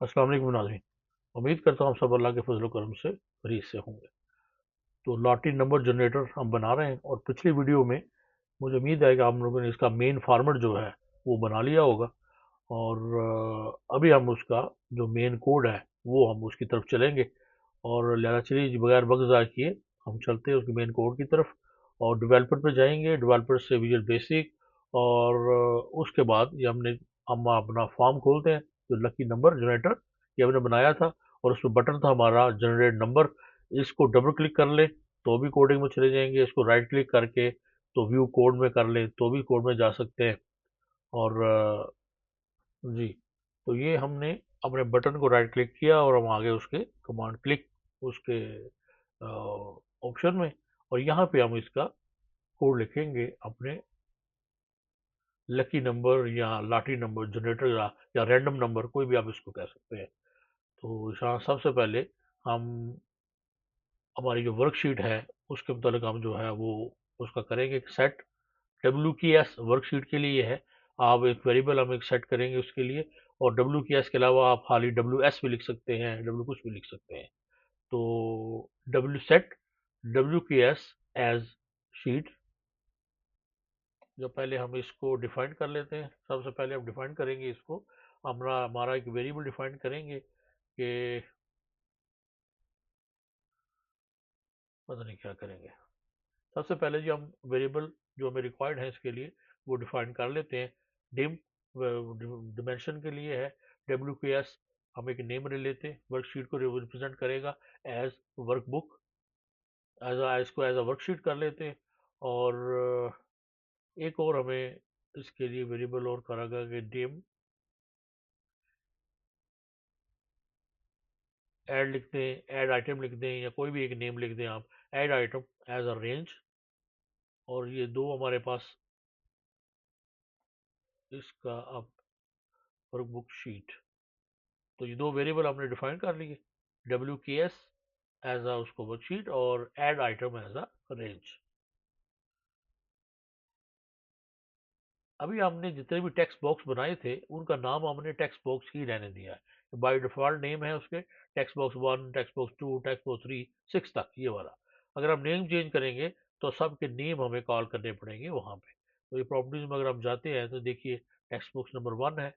अस्सलाम वालेकुम नाज़रीन। उम्मीद करता हूँ आप सब अल्लाह के फजल करम से खैरियत से होंगे। तो लॉटरी नंबर जनरेटर हम बना रहे हैं और पिछली वीडियो में मुझे उम्मीद है कि आप लोगों ने इसका मेन फॉर्मेट जो है वो बना लिया होगा। और अभी हम उसका जो मेन कोड है वो हम उसकी तरफ चलेंगे। और लिहाजा चलिए बगैर वक्त ज़ाया किए हम चलते हैं उसके मेन कोड की तरफ और डेवलपर पे जाएंगे, डेवलपर से विजुअल बेसिक। और उसके बाद ये हम अपना फॉर्म खोलते हैं जो लकी नंबर जनरेटर ये हमने बनाया था। और उसमें बटन था हमारा जनरेट नंबर। इसको डबल क्लिक कर ले तो भी कोडिंग में चले जाएंगे, इसको राइट क्लिक करके तो व्यू कोड में कर ले तो भी कोड में जा सकते हैं। और जी, तो ये हमने अपने बटन को राइट क्लिक किया और हम आगे उसके कमांड क्लिक उसके ऑप्शन में। और यहाँ पे हम इसका कोड लिखेंगे अपने लकी नंबर या लॉटरी नंबर जनरेटर या रैंडम नंबर, कोई भी आप इसको कह सकते हैं। तो यहाँ सबसे पहले हम हमारी जो वर्कशीट है उसके मुताबिक हम जो है वो उसका करेंगे सेट। डब्ल्यू की एस वर्कशीट के लिए है। आप एक वेरिएबल हम एक सेट करेंगे उसके लिए। और डब्ल्यू की एस के अलावा आप खाली डब्ल्यू एस भी लिख सकते हैं, डब्ल्यू कुछ भी लिख सकते हैं। तो डब्ल्यू सेट डब्ल्यू की एस एज शीट। जो पहले हम इसको डिफाइन कर लेते हैं, सबसे पहले हम डिफाइन करेंगे इसको। हमारा एक वेरिएबल डिफाइन करेंगे कि पता नहीं क्या करेंगे। सबसे पहले जो हम वेरिएबल जो हमें रिक्वायर्ड है इसके लिए वो डिफाइन कर लेते हैं। डिम डिमेंशन के लिए है डब्ल्यू के एस। हम एक नेम ले लेते हैं, वर्कशीट को रिप्रेजेंट करेगा एज वर्कबुक। इसको एज अ वर्कशीट कर लेते हैं। और एक और हमें इसके लिए वेरिएबल और करेगा कि डिम ऐड लिख दें, ऐड आइटम लिख दें या कोई भी एक नेम लिख दें आप, add item as a range. और ये दो हमारे पास इसका अब वर्कबुक शीट। तो ये दो वेरिएबल हमने डिफाइन कर लिए, डब्ल्यू के एस एज अ उसको वर्कशीट और add item as a range. अभी हमने जितने भी टेक्स्ट बॉक्स बनाए थे उनका नाम हमने टेक्स्ट बॉक्स ही रहने दिया है। बाय डिफॉल्ट नेम है उसके text box one, text box two, text box three, six तक ये वाला। अगर हम नेम चेंज करेंगे तो सबके नेम हमें कॉल करने पड़ेंगे वहाँ पे। तो ये प्रॉपर्टीज में अगर हम जाते हैं तो देखिए टेक्स्ट बॉक्स नंबर वन है,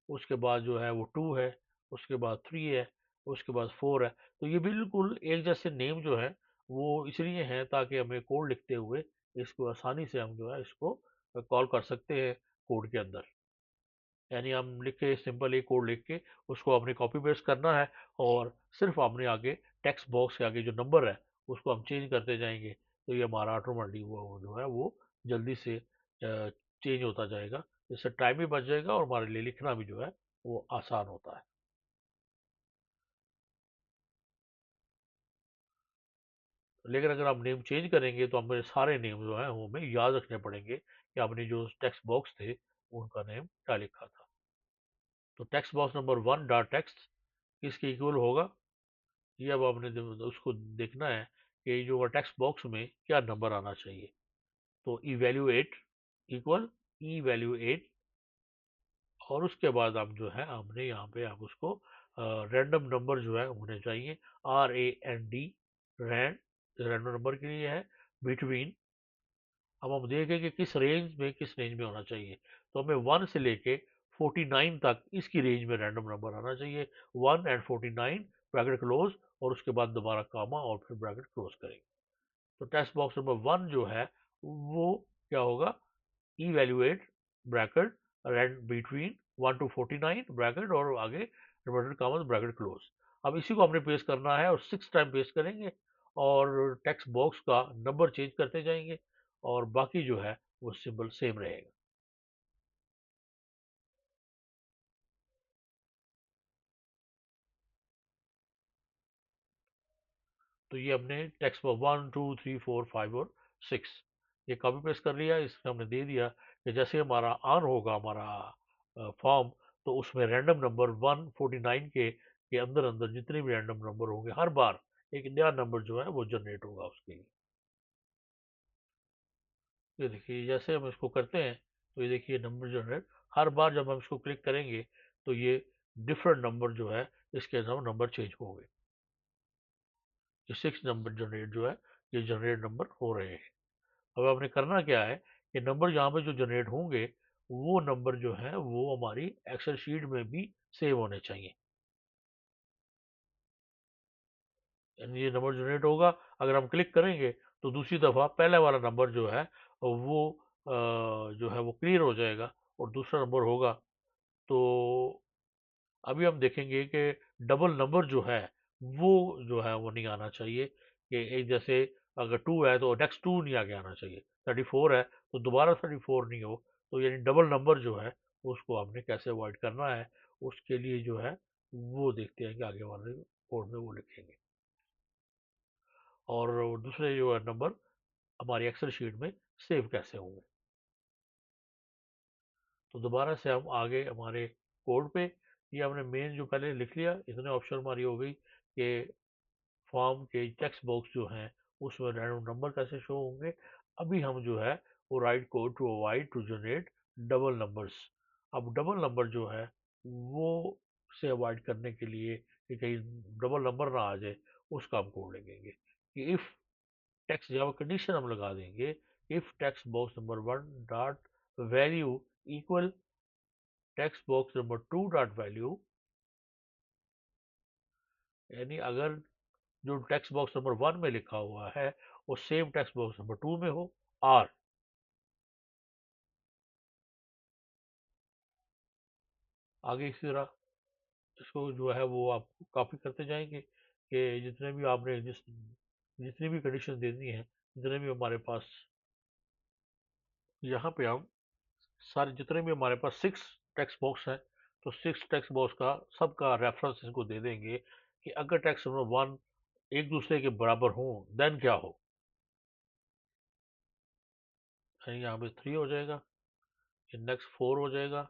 उसके बाद जो है वो टू है, उसके बाद थ्री है, उसके बाद फोर है। तो ये बिल्कुल एक जैसे नेम जो है वो इसलिए हैं ताकि हमें कोड लिखते हुए इसको आसानी से हम जो है इसको कॉल कर सकते हैं कोड के अंदर। यानी हम लिख के सिंपल एक कोड लिख के उसको अपने कॉपी पेस्ट करना है और सिर्फ अपने आगे टेक्स्ट बॉक्स के आगे जो नंबर है उसको हम चेंज करते जाएंगे। तो ये हमारा ऑटोमेटिक वो जो है वो जल्दी से चेंज होता जाएगा। इससे टाइम भी बच जाएगा और हमारे लिए लिखना भी जो है वो आसान होता है। लेकिन अगर आप नेम चेंज करेंगे तो हमें सारे नेम जो है वो हमें याद रखने पड़ेंगे कि आपने जो टेक्स्ट बॉक्स थे उनका नेम क्या लिखा था। तो text box number one dot text किसके इक्वल होगा, ये अब आपने उसको देखना है कि जो टेक्स्ट बॉक्स में क्या नंबर आना चाहिए। तो इवेल्यूएट इक्वल इवेल्यूएट। और उसके बाद आप जो है हमने यहाँ पे आप उसको रैंडम नंबर जो है होने चाहिए, RAND रैंड रैंडम नंबर के लिए है। बिटवीन अब हम देखें कि किस रेंज में होना चाहिए। तो हमें 1 से लेके 49 तक इसकी रेंज में रैंडम नंबर आना चाहिए। 1 एंड 49 ब्रैकेट क्लोज और उसके बाद दोबारा कामा और फिर ब्रैकेट क्लोज करेंगे। तो टेक्स्ट बॉक्स नंबर 1 जो है वो क्या होगा, evaluate bracket rand between 1 to 49 bracket और आगे इन्वर्टेड कॉमास ब्रैकेट क्लोज। अब इसी को हमने पेस्ट करना है और 6 टाइम पेस्ट करेंगे और टेक्स्ट बॉक्स का नंबर चेंज करते जाएंगे और बाकी जो है वो सिंबल सेम रहेगा। तो ये हमने टेक्स्ट पर 1 2 3 4 5 और 6 ये कॉपी पेस्ट कर लिया, इसमें हमने दे दिया कि जैसे हमारा ऑन होगा हमारा फॉर्म तो उसमें रैंडम नंबर 149 के अंदर अंदर जितने भी रैंडम नंबर होंगे हर बार एक नया नंबर जो है वो जनरेट होगा उसके लिए। ये देखिए जैसे हम इसको करते हैं तो ये देखिए नंबर जनरेट हर बार जब हम इसको क्लिक करेंगे तो ये डिफरेंट नंबर जो है इसके अंदर नंबर चेंज होंगे। ये 6 नंबर जनरेट जो है ये जनरेट नंबर हो रहे हैं। अब आपने करना क्या है कि नंबर यहाँ पे जो जनरेट होंगे वो नंबर जो है वो हमारी एक्सेल शीट में भी सेव होने चाहिए। यानी ये नंबर जनरेट होगा, अगर हम क्लिक करेंगे तो दूसरी दफ़ा पहले वाला नंबर जो है वो जो है वो क्लियर हो जाएगा और दूसरा नंबर होगा। तो अभी हम देखेंगे कि डबल नंबर जो है वो जो है वो नहीं आना चाहिए कि एक जैसे अगर 2 है तो नेक्स्ट 2 नहीं आगे आना चाहिए, 34 है तो दोबारा 34 नहीं हो। तो यानी डबल नंबर जो है उसको हमने कैसे अवॉइड करना है, उसके लिए जो है वो देखते हैं कि आगे वाले कोड में वो लिखेंगे। और दूसरे जो है नंबर हमारी एक्सेल शीट में सेव कैसे होंगे। तो दोबारा से हम आगे हमारे कोड पे, ये हमने मेन जो पहले लिख लिया, इतने ऑप्शन हमारी हो गई कि फॉर्म के टेक्स्ट बॉक्स जो हैं उसमें रैंडम नंबर कैसे शो होंगे। अभी हम जो है वो write code to avoid to generate double numbers. अब डबल नंबर जो है वो से अवॉइड करने के लिए कि कहीं डबल नंबर ना आ जाए, उसका हम कोड लिखेंगे कि इफ टेक्स्ट जब कंडीशन हम लगा देंगे, if text box number 1 dot value equal text box number 2 dot value, यानी अगर जो टेक्स्ट बॉक्स नंबर 1 में लिखा हुआ है वो सेम टेक्स्ट बॉक्स नंबर 2 में हो। और आगे इसी तरह इसको जो है वो आप कॉपी करते जाएंगे कि जितने भी आपने जितनी भी कंडीशन देनी है, जितने भी हमारे पास यहाँ पे हम सारे जितने भी हमारे पास 6 टेक्स्ट बॉक्स हैं, तो 6 टेक्स्ट बॉक्स का सबका रेफरेंस इनको दे देंगे कि अगर टेक्स्ट नंबर 1 एक दूसरे के बराबर हों देन क्या हो। यानी यहाँ पे 3 हो जाएगा, ये नेक्स्ट 4 हो जाएगा।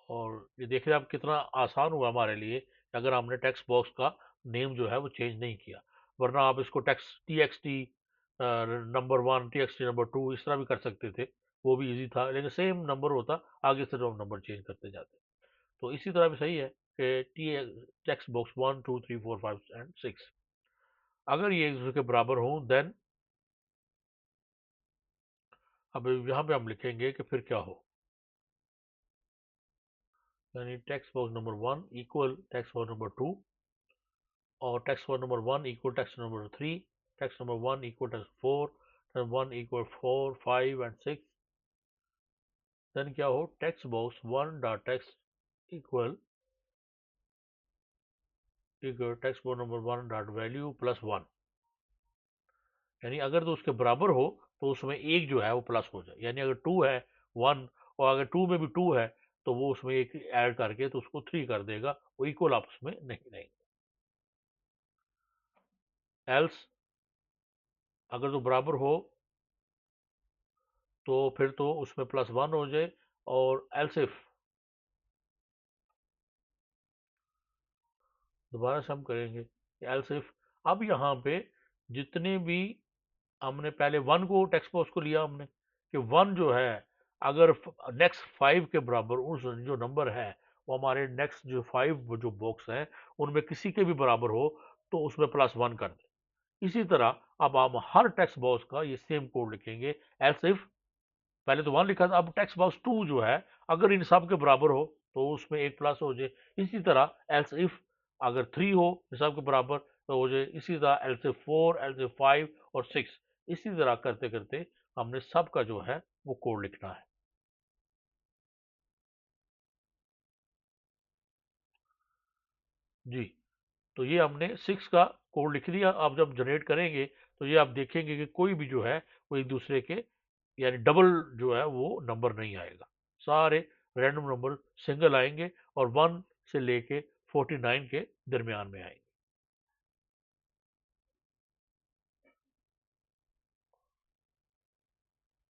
और ये देखिए आप कितना आसान हुआ हमारे लिए कि अगर हमने टेक्स्ट बॉक्स का नेम जो है वो चेंज नहीं किया। वरना आप इसको text T x T number 1 T x T number 2 इस तरह भी कर सकते थे, वो भी इजी था, लेकिन सेम नंबर होता, आगे से जो हम नंबर चेंज करते जाते। तो इसी तरह भी सही है कि टी टेक्स्ट बॉक्स 1 2 3 4 5 एंड 6 अगर ये एक दूसरे के बराबर हों देन, अब यहाँ पे हम लिखेंगे कि फिर क्या हो। यानी text box number 1 equal text box number 2 और text for number 1 equal text number 3, text number 1 equal text 4, text 1 equal 4 5 and 6। Then क्या हो text box 1 dot text equal equal text box number 1 dot value plus 1। यानी अगर तो उसके बराबर हो तो उसमें एक जो है वो प्लस हो जाए, यानी अगर 2 है 1 और अगर 2 में भी 2 है तो वो उसमें एक ऐड करके तो उसको 3 कर देगा, वो इक्वल आपस में नहीं रहेंगे। एल्स अगर तो बराबर हो तो फिर तो उसमें प्लस 1 हो जाए। और एल्स इफ दोबारा से हम करेंगे एल्स इफ। अब यहाँ पे जितने भी हमने पहले 1 को टेक्स्ट बॉक्स को लिया हमने कि 1 जो है अगर नेक्स्ट 5 के बराबर उस जो नंबर है वो हमारे नेक्स्ट जो 5 जो बॉक्स हैं उनमें किसी के भी बराबर हो तो उसमें प्लस 1 कर दें। इसी तरह अब हम हर टेक्स्ट बॉक्स का ये सेम कोड लिखेंगे एल्स इफ। पहले तो 1 लिखा था, अब टेक्स्ट बॉक्स 2 जो है अगर इन सब के बराबर हो तो उसमें एक प्लस हो जाए। इसी तरह एल्स इफ अगर 3 हो इन सब के बराबर तो हो जाए। इसी तरह एल्स इफ 4, एल्स इफ 5 और 6, इसी तरह करते करते हमने सबका जो है वो कोड लिखना है। जी, तो ये हमने 6 का कोड लिख दिया। अब जब जनरेट करेंगे तो ये आप देखेंगे कि कोई भी जो है वो एक दूसरे के यानी डबल जो है वो नंबर नहीं आएगा। सारे रैंडम नंबर सिंगल आएंगे और 1 से लेके 49 के दरमियान में आएंगे।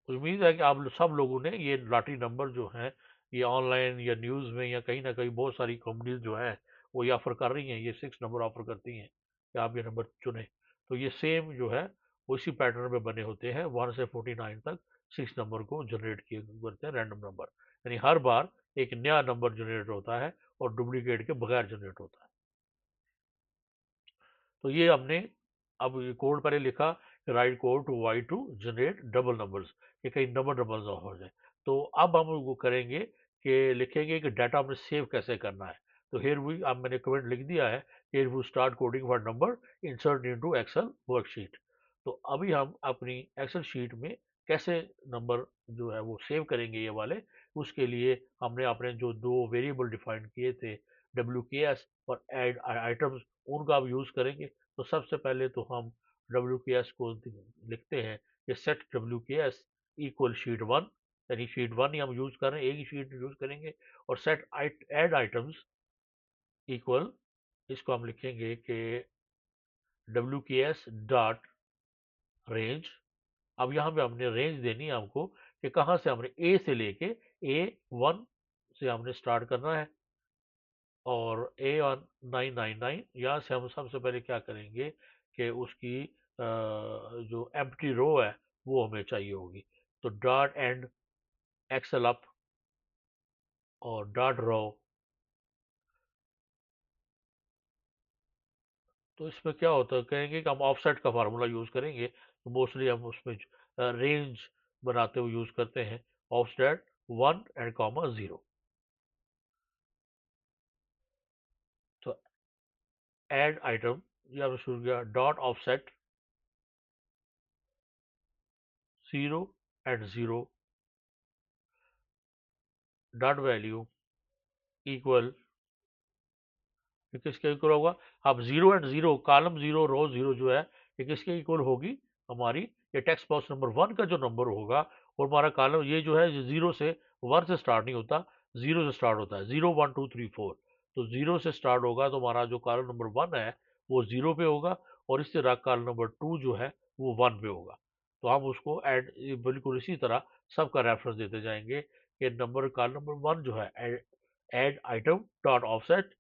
तो उम्मीद है कि आप सब लोगों ने ये लॉटरी नंबर जो हैं ये ऑनलाइन या न्यूज़ में या कहीं ना कहीं बहुत सारी कंपनीज जो है वो ये ऑफर कर रही हैं, ये 6 नंबर ऑफर करती हैं कि आप ये नंबर चुनें। तो ये सेम जो है वो इसी पैटर्न में बने होते हैं, 1 से 49 तक 6 नंबर को जनरेट किए करते हैं रैंडम नंबर। यानी हर बार एक नया नंबर जनरेट होता है और डुप्लीकेट के बगैर जनरेट होता है। तो ये हमने अब ये कोड पहले लिखा, write code to why to generate double numbers, कि कहीं नंबर डबल ना हो जाए। तो अब हम वो करेंगे कि लिखेंगे कि डाटा हमने सेव कैसे करना है। तो हेयर वी, अब मैंने कमेंट लिख दिया है, here we start coding for number insert into Excel worksheet. तो अभी हम अपनी एक्सेल शीट में कैसे नंबर जो है वो सेव करेंगे ये वाले, उसके लिए हमने अपने जो दो वेरिएबल डिफाइन किए थे, WKS और ऐड आइटम्स, उनका अब यूज़ करेंगे। तो सबसे पहले तो हम WKS को लिखते हैं कि set WKS equal sheet one, यानी शीट वन ही हम यूज़ कर रहे हैं, एक ही शीट यूज़ करेंगे। और सेट ऐड आइटम्स इक्वल, इसको हम लिखेंगे कि WKS डॉट रेंज। अब यहाँ पे हमने रेंज देनी है हमको कि कहाँ से हमने ए से लेके A1 से हमने स्टार्ट करना है, और A1999 यहाँ से हम सबसे पहले क्या करेंगे कि उसकी जो एम्प्टी रो है वो हमें चाहिए होगी। तो डॉट एंड एक्सेल अप और डॉट रो। तो इसमें क्या होता है, कहेंगे कि हम ऑफसेट का फार्मूला यूज़ करेंगे। तो मोस्टली हम उसमें रेंज बनाते हुए यूज़ करते हैं ऑफसेट 1 and 0। तो ऐड आइटम, ये हमने शुरू किया, dot offset 0 and 0 dot value equal, ये किसके इक्वल होगा? अब 0 and 0, कॉलम 0 रो 0 जो है, ये किसके इक्वल होगी? हमारी, ये टेक्स्ट बॉक्स नंबर 1 का जो नंबर होगा, और हमारा कॉलम ये जो है 0 से 1 से स्टार्ट नहीं होता, 0 से स्टार्ट होता है, 0 1 2 3 4। तो 0 से स्टार्ट होगा, तो हमारा जो कॉलम नंबर 1 है वो 0 पे होगा, और इस तरह कॉलम नंबर 2 जो है वो 1 पे होगा। तो हम उसको ऐड, बिल्कुल इसी तरह सबका रेफरेंस देते जाएंगे कि नंबर कॉलम नंबर 1 जो है, ऐड आइटम डॉट ऑफसेट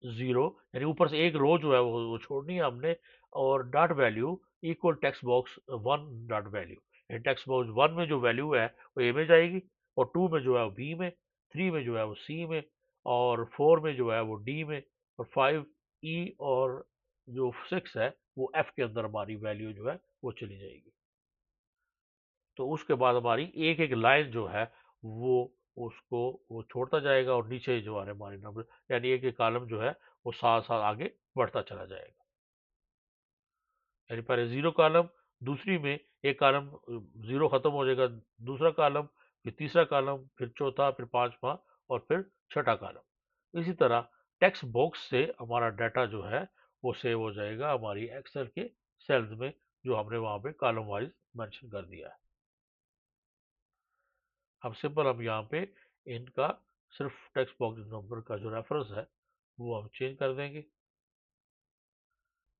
0, यानी ऊपर से एक रो जो है वो छोड़नी है हमने, और dot value equal text box 1 dot value. Text box 1 में जो वैल्यू है वो ए में जाएगी, और 2 में जो है वो बी में, 3 में जो है वो सी में, और 4 में जो है वो डी में, और 5 ई, और जो 6 है वो एफ के अंदर हमारी वैल्यू जो है वो चली जाएगी। तो उसके बाद हमारी एक एक लाइन जो है वो उसको वो छोड़ता जाएगा, और नीचे जो है हमारे नंबर, यानी एक एक कॉलम जो है वो साथ साथ आगे बढ़ता चला जाएगा। यानी पहले जीरो कॉलम, दूसरी में एक कॉलम जीरो खत्म हो जाएगा, दूसरा कॉलम, फिर तीसरा कॉलम, फिर चौथा, फिर पांचवा, और फिर छठा कॉलम। इसी तरह टेक्स्ट बॉक्स से हमारा डाटा जो है वो सेव हो जाएगा हमारी एक्सेल के सेल्स में, जो हमने वहां पे कॉलम वाइज मेंशन कर दिया है। अब सिंपल हम यहाँ पे इनका सिर्फ टेक्स्ट बॉक्स नंबर का जो रेफरेंस है वो हम चेंज कर देंगे।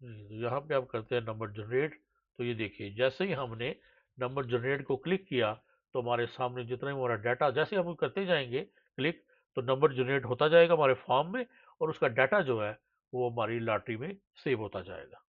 तो यहाँ पे आप करते हैं नंबर जनरेट। तो ये देखिए, जैसे ही हमने नंबर जनरेट को क्लिक किया, तो हमारे सामने जितना भी हमारा डाटा, जैसे हम करते जाएंगे क्लिक, तो नंबर जनरेट होता जाएगा हमारे फॉर्म में, और उसका डाटा जो है वो हमारी लॉटरी में सेव होता जाएगा।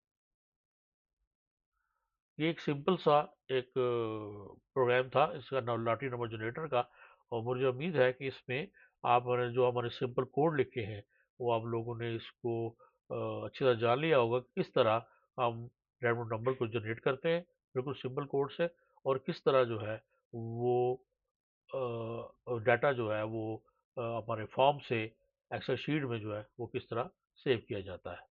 ये एक सिंपल सा एक प्रोग्राम था इसका नाम लॉटरी नंबर जनरेटर का। और मुझे उम्मीद है कि इसमें आपने जो हमारे सिंपल कोड लिखे हैं वो आप लोगों ने इसको अच्छी तरह जान लिया होगा कि किस तरह हम रैंडम नंबर को जनरेट करते हैं बिल्कुल सिंपल कोड से, और किस तरह जो है वो डाटा जो है वो हमारे फॉर्म से एक्सेल शीट में जो है वो किस तरह सेव किया जाता है,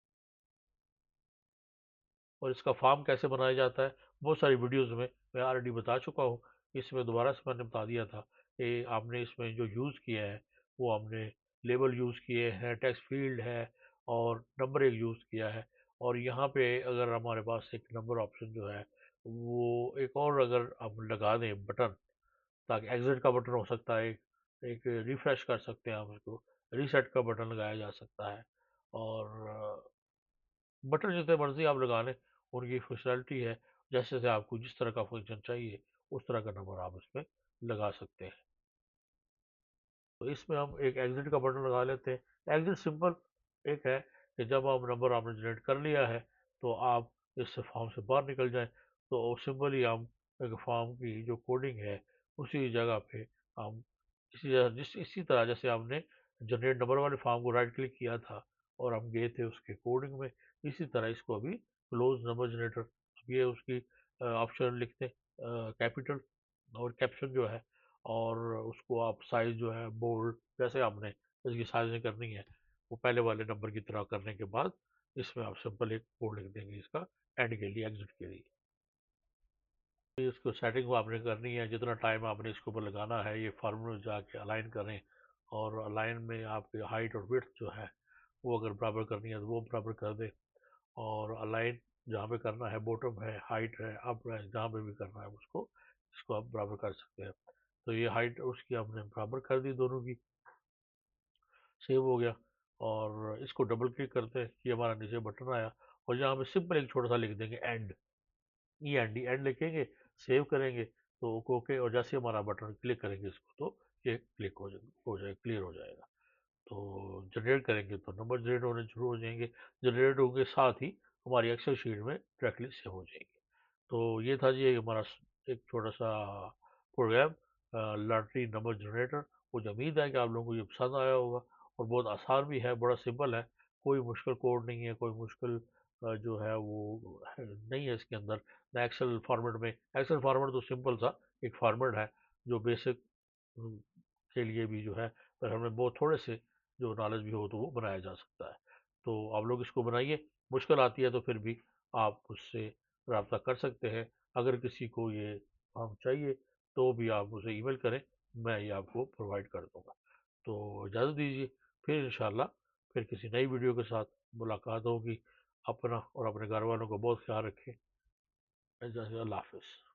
और इसका फॉर्म कैसे बनाया जाता है बहुत सारी वीडियोस में मैं ऑलरेडी बता चुका हूँ। इसमें दोबारा से मैंने बता दिया था कि आपने इसमें जो यूज़ किया है वो हमने लेबल यूज़ किए हैं, टेक्स्ट फील्ड है, और नंबर एक यूज़ किया है। और यहाँ पे अगर हमारे पास एक नंबर ऑप्शन जो है वो एक और अगर हम लगा दें बटन, ताकि एग्जिट का बटन हो सकता है, एक रिफ्रेश कर सकते हैं हम इसको, रीसेट का बटन लगाया जा सकता है। और बटन जितने मर्जी आप लगा लें, उनकी फंक्शनैलिटी है, जैसे जैसे आपको जिस तरह का फंक्शन चाहिए उस तरह का नंबर आप इसमें लगा सकते हैं। तो इसमें हम एक एग्जिट का बटन लगा लेते हैं। एग्जिट सिंपल एक है कि जब आप नंबर आपने जनरेट कर लिया है तो आप इस फॉर्म से बाहर निकल जाएं। तो सिंपली हम एक फॉर्म की जो कोडिंग है उसी जगह पे हम इसी तरह जैसे हमने जनरेट नंबर वाले फॉर्म को राइट क्लिक किया था और हम गए थे उसके कोडिंग में, इसी तरह इसको अभी क्लोज नंबर जनरेटर, अब ये उसकी ऑप्शन लिखते हैं कैपिटल और कैप्शन जो है, और उसको आप साइज जो है बोल्ड जैसे आपने इसकी साइजिंग करनी है वो पहले वाले नंबर की तरह करने के बाद इसमें आप सिंपल एक कोड लिख देंगे इसका एंड के लिए, एग्जिट के लिए। इसको सेटिंग को आपने करनी है, जितना टाइम आपने इसके ऊपर लगाना है, ये फार्मूला जाके अलाइन करें, और अलाइन में आपकी हाइट और विड्थ जो है वो अगर बराबर करनी है तो वो बराबर कर दे, और अलाइन जहाँ पे करना है, बॉटम है, हाइट है, अप है, जहाँ पे भी करना है उसको, इसको आप बराबर कर सकते हैं। तो ये हाइट उसकी आपने बराबर कर दी दोनों की, सेव हो गया। और इसको डबल क्लिक करते हैं, ये हमारा नीचे बटन आया, और यहाँ पे सिंपल एक छोटा सा लिख देंगे end, E N D end लिखेंगे, सेव करेंगे तो ओके, और जैसे हमारा बटन क्लिक करेंगे इसको तो ये क्लिक हो जाएगा, क्लियर हो जाएगा। तो जनरेट करेंगे तो नंबर जनरेट होने शुरू हो जाएंगे, जनरेट होंगे साथ ही हमारी एक्सेल शीट में डायरेक्टली सेव हो जाएंगे। तो ये था जी हमारा एक छोटा सा प्रोग्राम, लॉटरी नंबर जनरेटर। मुझे उम्मीद है कि आप लोगों को ये पसंद आया होगा, और बहुत आसान भी है, बड़ा सिंपल है, कोई मुश्किल कोड नहीं है, कोई मुश्किल जो है वो नहीं है इसके अंदर। ना एक्सेल फॉर्मेट में, एक्सेल फॉर्मेट तो सिंपल सा एक फॉर्मेट है जो बेसिक के लिए भी जो है, पर हमें बहुत थोड़े से जो नॉलेज भी हो तो वो बनाया जा सकता है। तो आप लोग इसको बनाइए, मुश्किल आती है तो फिर भी आप उससे रब्ता कर सकते हैं। अगर किसी को ये काम चाहिए तो भी आप मुझे ईमेल करें, मैं ये आपको प्रोवाइड कर दूंगा। तो इजाज़त दीजिए, फिर इंशाल्लाह फिर किसी नई वीडियो के साथ मुलाकात होगी। अपना और अपने घर वालों का बहुत ख्याल रखें। अल्लाह हाफिज़।